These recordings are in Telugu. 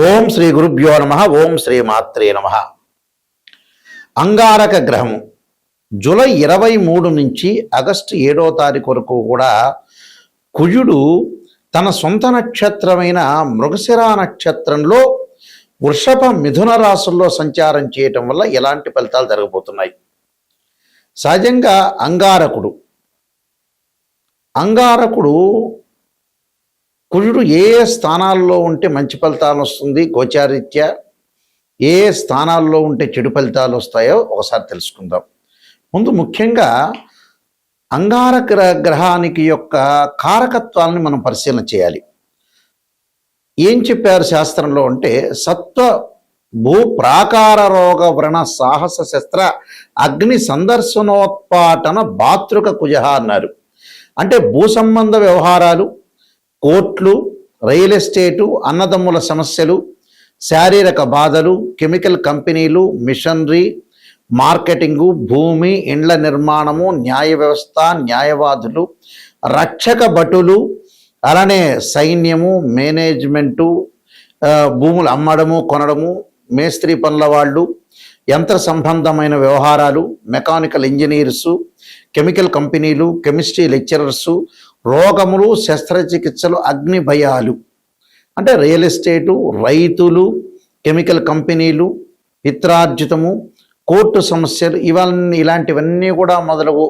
ఓం శ్రీ గురుభ్యో నమ. ఓం శ్రీ మాత్రే నమ. అంగారక గ్రహము జూలై 23 నుంచి ఆగస్టు 7వ తారీఖు వరకు కూడా కుజుడు తన సొంత నక్షత్రమైన మృగశిర నక్షత్రంలో వృషభ మిథున రాశుల్లో సంచారం చేయటం వల్ల ఎలాంటి ఫలితాలు జరగబోతున్నాయి. సహజంగా అంగారకుడు కుజుడు ఏ స్థానాల్లో ఉంటే మంచి ఫలితాలు వస్తుంది, గోచారీత్యా ఏ స్థానాల్లో ఉంటే చెడు ఫలితాలు వస్తాయో ఒకసారి తెలుసుకుందాం. ముందు ముఖ్యంగా అంగారక గ్రహానికి యొక్క కారకత్వాలని మనం పరిశీలన చేయాలి. ఏం చెప్పారు శాస్త్రంలో అంటే సత్వ భూ ప్రాకార రోగ వ్రణ సాహస శస్త్ర అగ్ని సందర్శనోత్పాటన భాతృక కుజ అన్నారు. అంటే భూ సంబంధ వ్యవహారాలు, కోర్టులు, రియల్ ఎస్టేటు, అన్నదమ్ముల సమస్యలు, శారీరక బాధలు, కెమికల్ కంపెనీలు, మిషనరీ, మార్కెటింగు, భూమి, ఇండ్ల నిర్మాణము, న్యాయ వ్యవస్థ, న్యాయవాదులు, రక్షక భటులు, అలానే సైన్యము, మేనేజ్మెంటు, భూములు అమ్మడము కొనడము, మేస్త్రీ పనుల వాళ్ళు, యంత్ర సంబంధమైన వ్యవహారాలు, మెకానికల్ ఇంజనీర్సు, కెమికల్ కంపెనీలు, కెమిస్ట్రీ లెక్చరర్సు, రోగములు, శస్త్రచికిత్సలు, అగ్ని భయాలు అంటే రియల్ ఎస్టేటు, రైతులు, కెమికల్ కంపెనీలు, పిత్రార్జితము, కోర్టు సమస్యలు, ఇలాంటివన్నీ కూడా మొదలగు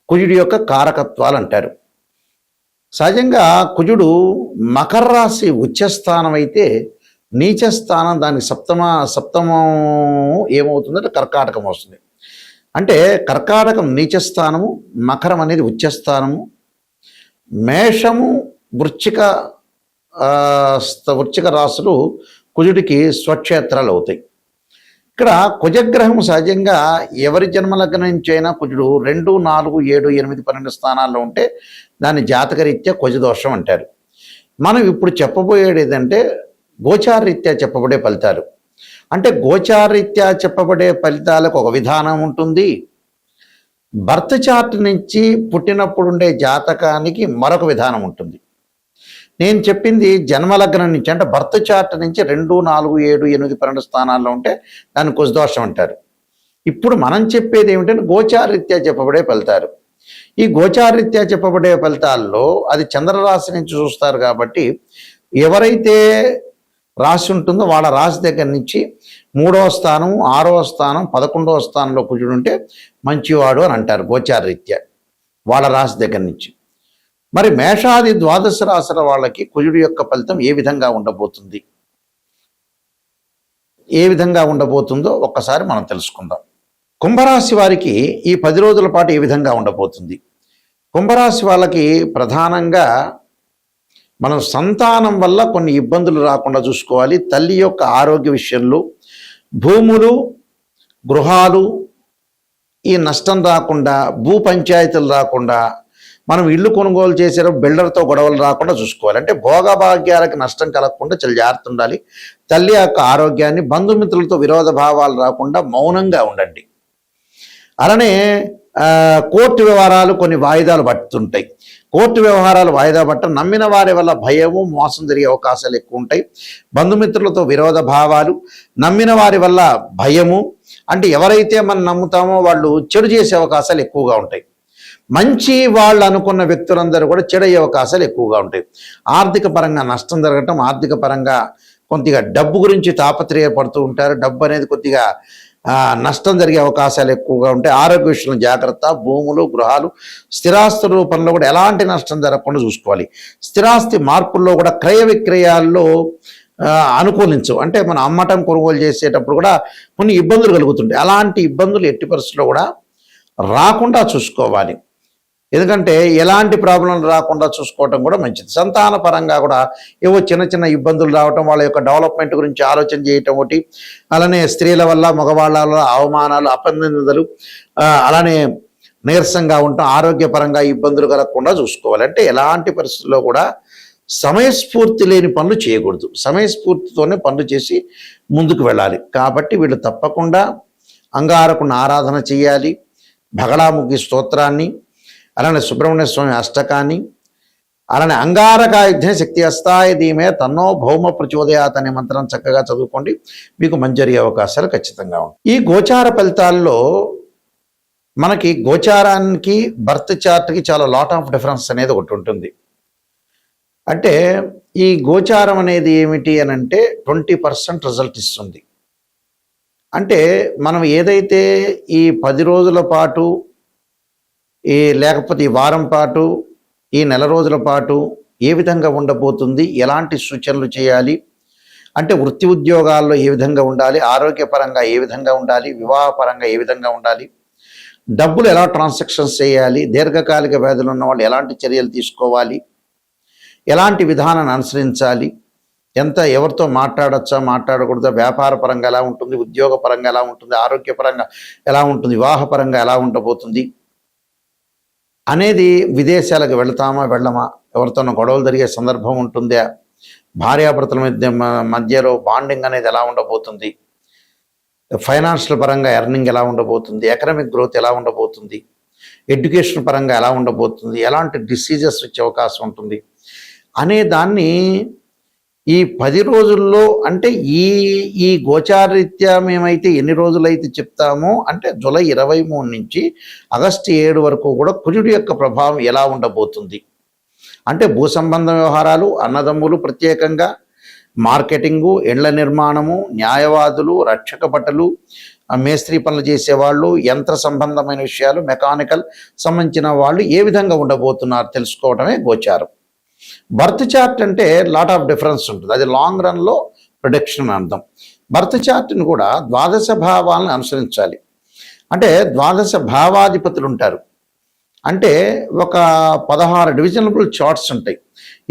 కుజుడి యొక్క కారకత్వాలు అంటారు. సహజంగా కుజుడు మకర రాశి ఉచ్చస్థానం అయితే నీచస్థానం దానికి సప్తమం ఏమవుతుందంటే కర్కాటకం వస్తుంది. అంటే కర్కాటకం నీచస్థానము, మకరం అనేది ఉచ్చస్థానము, మేషము, వృశ్చిక రాశులు కుజుడికి స్వక్షేత్రాలు అవుతాయి. ఇక్కడ కుజగ్రహం సహజంగా ఎవరి జన్మలగ్నం నుంచి అయినా కుజుడు 2, 4, 7, 8, 12 స్థానాల్లో ఉంటే దాన్ని జాతకరీత్యా కుజదోషం అంటారు. మనం ఇప్పుడు చెప్పబోయేది ఏదంటే గోచారరీత్యా చెప్పబడే ఫలితాలు. అంటే గోచారరీత్యా చెప్పబడే ఫలితాలకు ఒక విధానం ఉంటుంది, బర్త్ చార్ట్ నుంచి పుట్టినప్పుడు ఉండే జాతకానికి మరొక విధానం ఉంటుంది. నేను చెప్పింది జన్మలగ్నం నుంచి, అంటే బర్త్ చార్ట్ నుంచి 2, 4, 7, 8, 12 స్థానాల్లో ఉంటే దాన్ని కుజదోషం అంటారు. ఇప్పుడు మనం చెప్పేది ఏమిటంటే గోచారరీత్యా చెప్పబడే ఫలితాలు. ఈ గోచారరీత్యా చెప్పబడే ఫలితాల్లో అది చంద్రరాశి నుంచి చూస్తారు కాబట్టి ఎవరైతే రాశి ఉంటుందో వాళ్ళ రాశి దగ్గర నుంచి 3వ స్థానం, 6వ స్థానం, 11వ స్థానంలో కుజుడు ఉంటే మంచివాడు అని అంటారు గోచారరీత్యా వాళ్ళ రాశి దగ్గర నుంచి. మరి మేషాది ద్వాదశ రాశుల వాళ్ళకి కుజుడు యొక్క ఫలితం ఏ విధంగా ఉండబోతుందో ఒక్కసారి మనం తెలుసుకుందాం. కుంభరాశి వారికి ఈ 10 రోజుల పాటు ఏ విధంగా ఉండబోతుంది. కుంభరాశి వాళ్ళకి ప్రధానంగా మనం సంతానం వల్ల కొన్ని ఇబ్బందులు రాకుండా చూసుకోవాలి. తల్లి యొక్క ఆరోగ్య విషయంలో, భూములు, గృహాలు ఈ నష్టం రాకుండా, భూ పంచాయతీలు రాకుండా, మనం ఇల్లు కొనుగోలు చేసేటప్పుడు బిల్డర్తో గొడవలు రాకుండా చూసుకోవాలి. అంటే భోగభాగ్యాలకు నష్టం కలగకుండా చాలా జాగ్రత్త ఉండాలి. తల్లి యొక్క ఆరోగ్యాన్ని, బంధుమిత్రులతో విరోధ భావాలు రాకుండా మౌనంగా ఉండండి. అలానే కోర్టు వ్యవహారాలు కొన్ని వాయిదాలు పడుతుంటాయి. కోర్టు వ్యవహారాలు వాయిదా పట్ట నమ్మిన వారి వల్ల భయము, మోసం జరిగే అవకాశాలు ఎక్కువ ఉంటాయి. బంధుమిత్రులతో విరోధ భావాలు, నమ్మిన వారి వల్ల భయము, అంటే ఎవరైతే మనం నమ్ముతామో వాళ్ళు చెడు చేసే అవకాశాలు ఎక్కువగా ఉంటాయి. మంచి వాళ్ళు అనుకున్న వ్యక్తులందరూ కూడా చెడయ్యే అవకాశాలు ఎక్కువగా ఉంటాయి. ఆర్థిక పరంగా నష్టం జరగటం, ఆర్థిక పరంగా కొద్దిగా డబ్బు గురించి తాపత్రయపడుతూ ఉంటారు. డబ్బు అనేది కొద్దిగా నష్టం జరిగే అవకాశాలు ఎక్కువగా ఉంటాయి. ఆరోగ్య విషయంలో జాగ్రత్త, భూములు, గృహాలు, స్థిరాస్తుల రూపంలో కూడా ఎలాంటి నష్టం జరగకుండా చూసుకోవాలి. స్థిరాస్తి మార్పుల్లో కూడా క్రయ విక్రయాల్లో అనుకూలించవు. అంటే మనం అమ్మటం కొనుగోలు చేసేటప్పుడు కూడా కొన్ని ఇబ్బందులు కలుగుతుంటాయి. అలాంటి ఇబ్బందులు ఎట్టి పరిస్థితుల్లో కూడా రాకుండా చూసుకోవాలి. ఎందుకంటే ఎలాంటి ప్రాబ్లంలు రాకుండా చూసుకోవటం కూడా మంచిది. సంతాన పరంగా కూడా ఏవో చిన్న చిన్న ఇబ్బందులు రావటం, వాళ్ళ యొక్క డెవలప్మెంట్ గురించి ఆలోచన చేయటం ఒకటి, అలానే స్త్రీల వల్ల, మగవాళ్ళ వల్ల అవమానాలు, అపనిందలు, అలానే నీరసంగా ఉండటం, ఆరోగ్యపరంగా ఇబ్బందులు కలగకుండా చూసుకోవాలి. అంటే ఎలాంటి పరిస్థితుల్లో కూడా సమయస్ఫూర్తి లేని పనులు చేయకూడదు. సమయస్ఫూర్తితోనే పనులు చేసి ముందుకు వెళ్ళాలి. కాబట్టి వీళ్ళు తప్పకుండా అంగారకుని ఆరాధన చేయాలి. బగళాముఖి స్తోత్రాన్ని, అలానే సుబ్రహ్మణ్య స్వామి అష్టకాన్ని, అలానే అంగారకాయుధ్యం శక్తి అస్తాయ ధీమే తన్నో భౌమ ప్రచోదయాత్ అనే మంత్రం చక్కగా చదువుకోండి, మీకు మంచి జరిగే అవకాశాలు ఖచ్చితంగా ఉంటాయి. ఈ గోచార ఫలితాల్లో మనకి గోచారానికి బర్త్ చార్ట్కి చాలా లాట్ ఆఫ్ డిఫరెన్స్ అనేది ఒకటి ఉంటుంది. అంటే ఈ గోచారం అనేది ఏమిటి అని అంటే 20% రిజల్ట్ ఇస్తుంది. అంటే మనం ఏదైతే ఈ 10 రోజుల పాటు లేకపోతే ఈ వారం పాటు ఈ నెల రోజుల పాటు ఏ విధంగా ఉండబోతుంది, ఎలాంటి సూచనలు చేయాలి, అంటే వృత్తి ఉద్యోగాల్లో ఏ విధంగా ఉండాలి, ఆరోగ్యపరంగా ఏ విధంగా ఉండాలి, వివాహపరంగా ఏ విధంగా ఉండాలి, డబ్బులు ఎలా ట్రాన్సాక్షన్స్ చేయాలి, దీర్ఘకాలిక వ్యాధులు ఉన్న వాళ్ళు ఎలాంటి చర్యలు తీసుకోవాలి, ఎలాంటి విధానాన్ని అనుసరించాలి, ఎవరితో మాట్లాడచ్చా మాట్లాడకూడదా, వ్యాపార పరంగా ఎలా ఉంటుంది, ఉద్యోగ పరంగా ఎలా ఉంటుంది, ఆరోగ్యపరంగా ఎలా ఉంటుంది, వివాహపరంగా ఎలా ఉండబోతుంది అనేది, విదేశాలకు వెళతామా వెళ్ళమా, ఎవరితోనో గొడవలు జరిగే సందర్భం ఉంటుందా, భార్యాభర్తల మధ్యలో బాండింగ్ అనేది ఎలా ఉండబోతుంది, ఫైనాన్షియల్ పరంగా ఎర్నింగ్ ఎలా ఉండబోతుంది, ఎకనామిక్ గ్రోత్ ఎలా ఉండబోతుంది, ఎడ్యుకేషన్ పరంగా ఎలా ఉండబోతుంది, ఎలాంటి డిసీజెస్ వచ్చే అవకాశం ఉంటుంది అనే దాన్ని ఈ 10 రోజుల్లో, అంటే ఈ గోచారరీత్యా మేమైతే ఎన్ని రోజులైతే చెప్తామో, అంటే జూలై 23 నుంచి ఆగస్టు 7 వరకు కూడా కుజుడి యొక్క ప్రభావం ఎలా ఉండబోతుంది, అంటే భూ సంబంధ వ్యవహారాలు, అన్నదమ్ములు, ప్రత్యేకంగా మార్కెటింగు, ఇళ్ల నిర్మాణము, న్యాయవాదులు, రక్షక భటులు, మేస్త్రీ పనులు చేసేవాళ్ళు, యంత్ర సంబంధమైన విషయాలు, మెకానికల్ సంబంధించిన వాళ్ళు ఏ విధంగా ఉండబోతున్నారు తెలుసుకోవడమే గోచారం. బర్త్ చార్ట్ అంటే లాట్ ఆఫ్ డిఫరెన్స్ ఉంటుంది, అది లాంగ్ రన్లో ప్రొడిక్షన్ అని అర్థం. బర్త్ చార్ట్ని కూడా ద్వాదశ భావాలను అనుసరించాలి. అంటే ద్వాదశ భావాధిపతులు ఉంటారు, అంటే ఒక 16 డివిజనబుల్ చార్ట్స్ ఉంటాయి.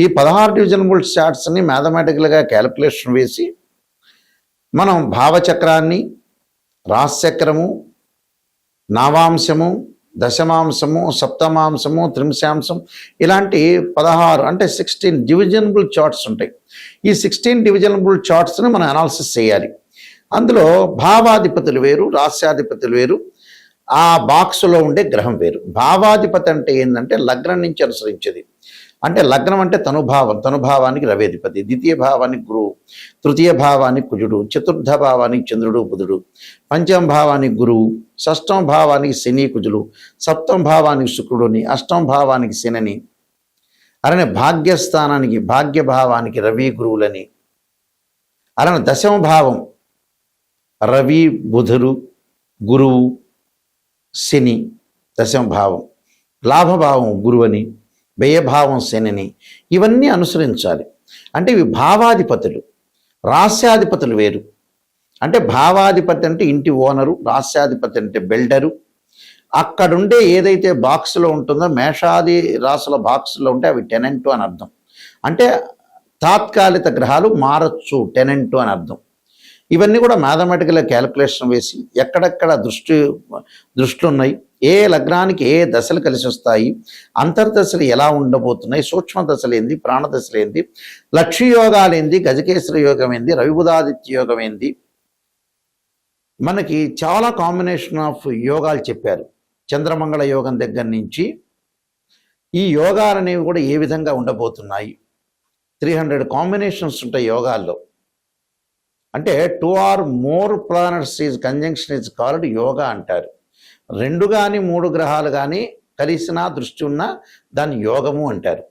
ఈ 16 డివిజనబుల్ చార్ట్స్ని మ్యాథమెటికల్గా క్యాలిక్యులేషన్ వేసి మనం భావచక్రాన్ని, రాశిచక్రము, నవాంశము, దశమాంశము, సప్తమాంశము, త్రింశాంశం, ఇలాంటి 16 అంటే 16 డివిజనబుల్ చార్ట్స్ ఉంటాయి. ఈ 16 డివిజనబుల్ చార్ట్స్ని మనం అనాలిసిస్ చేయాలి. అందులో భావాధిపతులు వేరు, రాస్యాధిపతులు వేరు, ఆ బాక్స్లో ఉండే గ్రహం వేరు. భావాధిపతి అంటే ఏంటంటే లగ్నం నుంచి అనుసరించేది. అంటే లగ్నం అంటే తనుభావం, తనుభావానికి రవేధిపతి, ద్వితీయ భావానికి గురువు, తృతీయ భావానికి కుజుడు, చతుర్థ భావానికి చంద్రుడు బుధుడు, పంచమ భావానికి గురువు, షష్టమ భావానికి శని కుజులు, సప్తమ భావానికి శుక్రుడుని, అష్టమ భావానికి శనిని, అలానే భాగ్యస్థానానికి భాగ్యభావానికి రవి గురువులని, అలానే దశమ భావం రవి బుధుడు గురువు శని దశమ భావం, లాభభావం గురువని, వ్యయభావం శనిని, ఇవన్నీ అనుసరించాలి. అంటే ఇవి భావాధిపతులు. రాస్యాధిపతులు వేరు. అంటే భావాధిపతి అంటే ఇంటి ఓనరు, రాస్యాధిపతి అంటే బిల్డరు. అక్కడుండే ఏదైతే బాక్స్లో ఉంటుందో, మేషాది రాసుల బాక్స్లో ఉంటే అవి టెనెంటు అని అర్థం. అంటే తాత్కాలిక గ్రహాలు మారచ్చు, టెనెంటు అని అర్థం. ఇవన్నీ కూడా మ్యాథమెటికల్గా క్యాలిక్యులేషన్ వేసి ఎక్కడెక్కడ దృష్టిలు ఉన్నాయి, ఏ లగ్నానికి ఏ దశలు కలిసి వస్తాయి, అంతర్దశలు ఎలా ఉండబోతున్నాయి, సూక్ష్మ దశలు ఏంది, ప్రాణదశలు ఏంది, లక్ష్య యోగాలు ఏంది, గజకేశ్వర యోగం ఏంది, రవిబుధాదిత్య యోగం ఏంది, మనకి చాలా కాంబినేషన్ ఆఫ్ యోగాలు చెప్పారు. చంద్రమంగళ యోగం దగ్గర నుంచి ఈ యోగాలు అనేవి కూడా ఏ విధంగా ఉండబోతున్నాయి. 300 కాంబినేషన్స్ ఉంటాయి యోగాల్లో. అంటే 2 or more planets is conjunction is called yoga అంటారు. 2 కానీ 3 గ్రహాలు కానీ కలిసినా దృష్టి ఉన్నా దాన్ని యోగము అంటారు.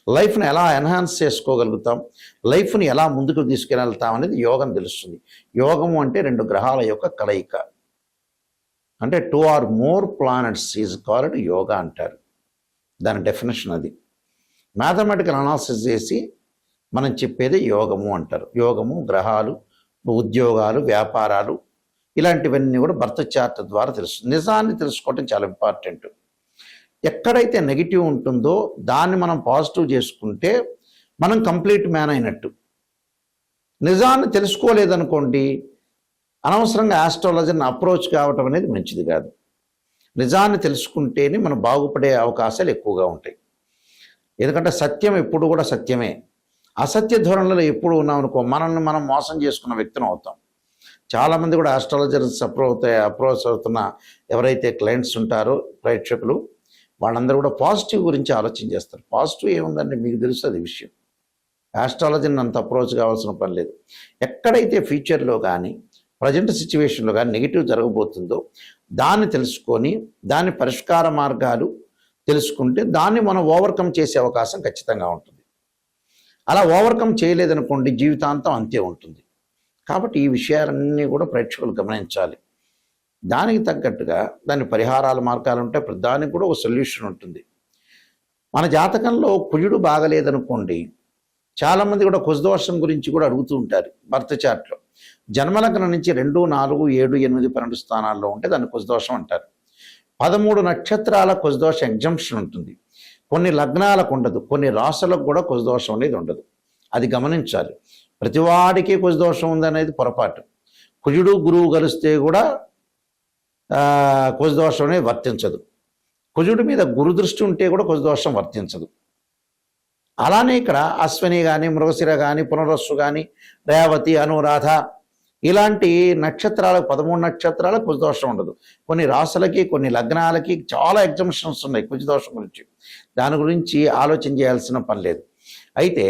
లైఫ్ని ఎలా ఎన్హాన్స్ చేసుకోగలుగుతాం, లైఫ్ని ఎలా ముందుకు తీసుకెళ్తాం అనేది యోగం తెలుస్తుంది. యోగము అంటే 2 గ్రహాల యొక్క కలయిక. అంటే 2 or more planets is called yoga అంటారు. దాని డెఫినేషన్ అది. మ్యాథమెటికల్ అనాలిసిస్ చేసి మనం చెప్పేది యోగము అంటారు. యోగము, గ్రహాలు, ఉద్యోగాలు, వ్యాపారాలు, ఇలాంటివన్నీ కూడా బర్త్ చార్ట్ ద్వారా తెలుస్తుంది. నిజాన్ని తెలుసుకోవటం చాలా ఇంపార్టెంట్. ఎక్కడైతే నెగిటివ్ ఉంటుందో దాన్ని మనం పాజిటివ్ చేసుకుంటే మనం కంప్లీట్ మ్యాన్ అయినట్టు. నిజాన్ని తెలుసుకోలేదనుకోండి, అనవసరంగా ఆస్ట్రాలజీని అప్రోచ్ కావటం అనేది మంచిది కాదు. నిజాన్ని తెలుసుకుంటేనే మనం బాగుపడే అవకాశాలు ఎక్కువగా ఉంటాయి. ఎందుకంటే సత్యం ఎప్పుడు కూడా సత్యమే. అసత్య ధోరణిలో ఎప్పుడు ఉన్నామనుకో మనల్ని మనం మోసం చేసుకున్న వ్యక్తిని అవుతాం. చాలామంది కూడా ఆస్ట్రాలజర్స్ అప్రోచ్ అవుతున్న ఎవరైతే క్లయింట్స్ ఉంటారో, ప్రేక్షకులు, వాళ్ళందరూ కూడా పాజిటివ్ గురించి ఆలోచన చేస్తారు. పాజిటివ్ ఏముందంటే మీకు తెలుస్తుంది విషయం. ఆస్ట్రాలజీని అంత అప్రోచ్ కావాల్సిన పని లేదు. ఎక్కడైతే ఫ్యూచర్లో కానీ ప్రజెంట్ సిచ్యువేషన్లో కానీ నెగిటివ్ జరగబోతుందో దాన్ని తెలుసుకొని దాని పరిష్కార మార్గాలు తెలుసుకుంటే దాన్ని మనం ఓవర్కమ్ చేసే అవకాశం ఖచ్చితంగా ఉంటుంది. అలా ఓవర్కమ్ చేయలేదనుకోండి జీవితాంతం అంతే ఉంటుంది. కాబట్టి ఈ విషయాలన్నీ కూడా ప్రేక్షకులు గమనించాలి. దానికి తగ్గట్టుగా దాని పరిహారాల మార్గాలు ఉంటాయి. ప్రతిదానికి కూడా ఒక సొల్యూషన్ ఉంటుంది. మన జాతకంలో కుజుడు బాగలేదనుకోండి, చాలామంది కూడా కుజదోషం గురించి కూడా అడుగుతూ ఉంటారు. బర్త్ చార్ట్లో జన్మలగ్నం నుంచి 2, 4, 7, 8, 12 స్థానాల్లో ఉంటే దాన్ని కుజదోషం అంటారు. 13 నక్షత్రాల కుజదోష ఎగ్జంప్షన్ ఉంటుంది. కొన్ని లగ్నాలకు ఉండదు, కొన్ని రాసులకు కూడా కుజదోషం అనేది ఉండదు. అది గమనించాలి. ప్రతివాడికి కుజదోషం ఉందనేది పొరపాటు. కుజుడు గురువు కలిస్తే కూడా కుజదోషం అనేది వర్తించదు. కుజుడి మీద గురుదృష్టి ఉంటే కూడా కుజదోషం వర్తించదు. అలానే ఇక్కడ అశ్విని కానీ, మృగశిర కానీ, పునరస్సు కానీ, రేవతి, అనురాధ ఇలాంటి నక్షత్రాలకు 13 నక్షత్రాలకు కుజదోషం ఉండదు. కొన్ని రాసులకి, కొన్ని లగ్నాలకి చాలా ఎగ్జంప్షన్స్ ఉన్నాయి కుజదోషం గురించి. దాని గురించి ఆలోచన చేయాల్సిన పని లేదు. అయితే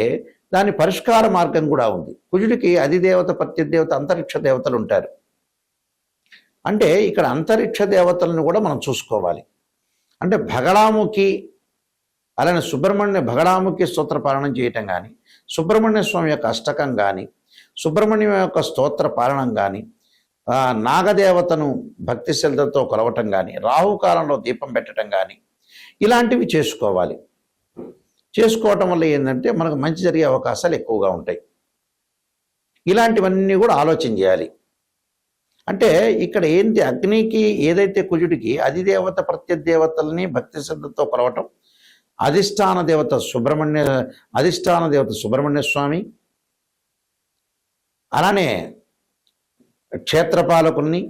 దాని పరిష్కార మార్గం కూడా ఉంది. కుజుడికి అధిదేవత, ప్రత్యదేవత, అంతరిక్ష దేవతలు ఉంటారు. అంటే ఇక్కడ అంతరిక్ష దేవతలను కూడా మనం చూసుకోవాలి. అంటే భగళాముఖి, అలానే భగళాముఖి స్తోత్ర పాలనం చేయటం కానీ, సుబ్రహ్మణ్య స్వామి యొక్క అష్టకం కానీ, సుబ్రహ్మణ్యం యొక్క స్తోత్ర పాలనం కానీ, నాగదేవతను భక్తి శ్రద్ధతో కొలవటం కానీ, రాహుకాలంలో దీపం పెట్టడం కానీ ఇలాంటివి చేసుకోవాలి. చేసుకోవటం వల్ల ఏంటంటే మనకు మంచి జరిగే అవకాశాలు ఎక్కువగా ఉంటాయి. ఇలాంటివన్నీ కూడా ఆలోచన చేయాలి. అంటే ఇక్కడ ఏంటి, అగ్నికి ఏదైతే కుజుడికి అధిదేవత ప్రత్యదేవతల్ని భక్తి శ్రద్ధతో కొలవటం, అధిష్టాన దేవత సుబ్రహ్మణ్య స్వామి, అలానే క్షేత్రపాలకుల్ని,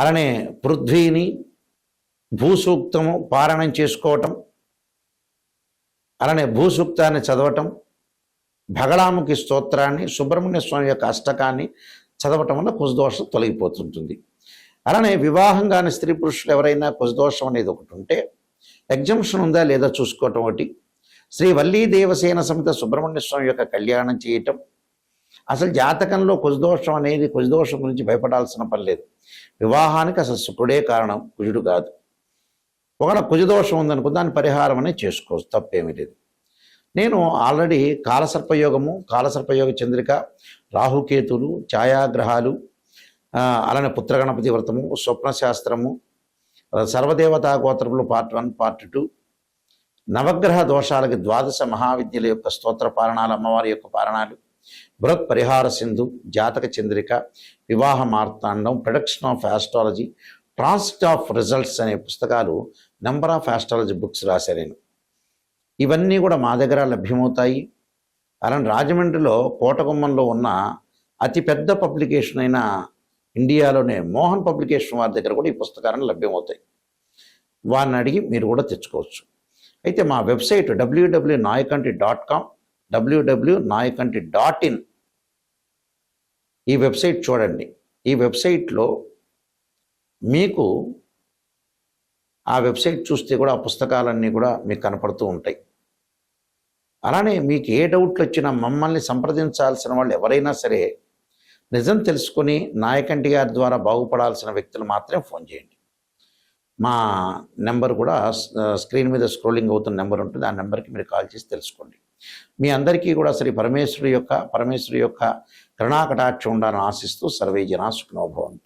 అలానే పృథ్వీని, భూసూక్తము పారాయణం చేసుకోవటం, అలానే భూసూక్తాన్ని చదవటం, భగళాముఖి స్తోత్రాన్ని, సుబ్రహ్మణ్య స్వామి యొక్క అష్టకాన్ని చదవటం వల్ల కుజదోషం తొలగిపోతుంటుంది. అలానే వివాహం కాని స్త్రీ పురుషులు ఎవరైనా కుజదోషం అనేది ఒకటి ఉంటే ఎగ్జంప్షన్ ఉందా లేదా చూసుకోవటం ఒకటి, శ్రీ వల్లీ దేవసేన సమేత సుబ్రహ్మణ్య స్వామి యొక్క కళ్యాణం చేయటం. అసలు జాతకంలో కుజదోషం గురించి భయపడాల్సిన పని లేదు. వివాహానికి అసలు శుక్రుడే కారణం, కుజుడు కాదు. ఒకవేళ కుజదోషం ఉందనుకో దాని పరిహారం అనేది చేసుకోవచ్చు, తప్పేమీ లేదు. నేను ఆల్రెడీ కాలసర్పయోగ చంద్రిక, రాహుకేతులు, ఛాయాగ్రహాలు, అలానే పుత్రగణపతి వ్రతము, స్వప్నశాస్త్రము, సర్వదేవతా గోత్రములు పార్ట్ 1, పార్ట్ 2, నవగ్రహ దోషాలకి 12 మహావిద్యల యొక్క స్తోత్ర పారణాలు, అమ్మవారి యొక్క పారణాలు, బృహత్ పరిహార Sindhu, Jataka Chandrika, Vivaha Marthandam, production of astrology, transit of results అనే పుస్తకాలు నెంబర్ ఆఫ్ ఆస్ట్రాలజీ బుక్స్ రాశాను నేను. ఇవన్నీ కూడా మా దగ్గర లభ్యమవుతాయి. అలానే రాజమండ్రిలో కోటగుమ్మంలో ఉన్న అతిపెద్ద పబ్లికేషన్ అయిన ఇండియాలోనే మోహన్ పబ్లికేషన్ వారి దగ్గర కూడా ఈ పుస్తకాలను లభ్యమవుతాయి. వారిని అడిగి మీరు కూడా తెచ్చుకోవచ్చు. అయితే మా వెబ్సైట్ www.nayakanti.com, www.nayakanti.in ఈ వెబ్సైట్ చూడండి. ఈ వెబ్సైట్లో మీకు ఆ వెబ్సైట్ చూస్తే కూడా ఆ పుస్తకాలన్నీ కూడా మీకు కనపడుతూ ఉంటాయి. అలానే మీకు ఏ డౌట్లు వచ్చినా మమ్మల్ని సంప్రదించాల్సిన వాళ్ళు ఎవరైనా సరే నిజం తెలుసుకొని నాయకంటి గారి ద్వారా బాగుపడాల్సిన వ్యక్తులు మాత్రమే ఫోన్ చేయండి. మా నెంబర్ కూడా స్క్రీన్ మీద స్క్రోలింగ్ అవుతున్న నెంబర్ ఉంటుంది. ఆ నెంబర్కి మీరు కాల్ చేసి తెలుసుకోండి. మీ అందరికీ కూడా శ్రీ పరమేశ్వరి యొక్క కరుణాకటాక్షం ఉండాలని ఆశిస్తూ సర్వే జనా సుఖినో భవంతు.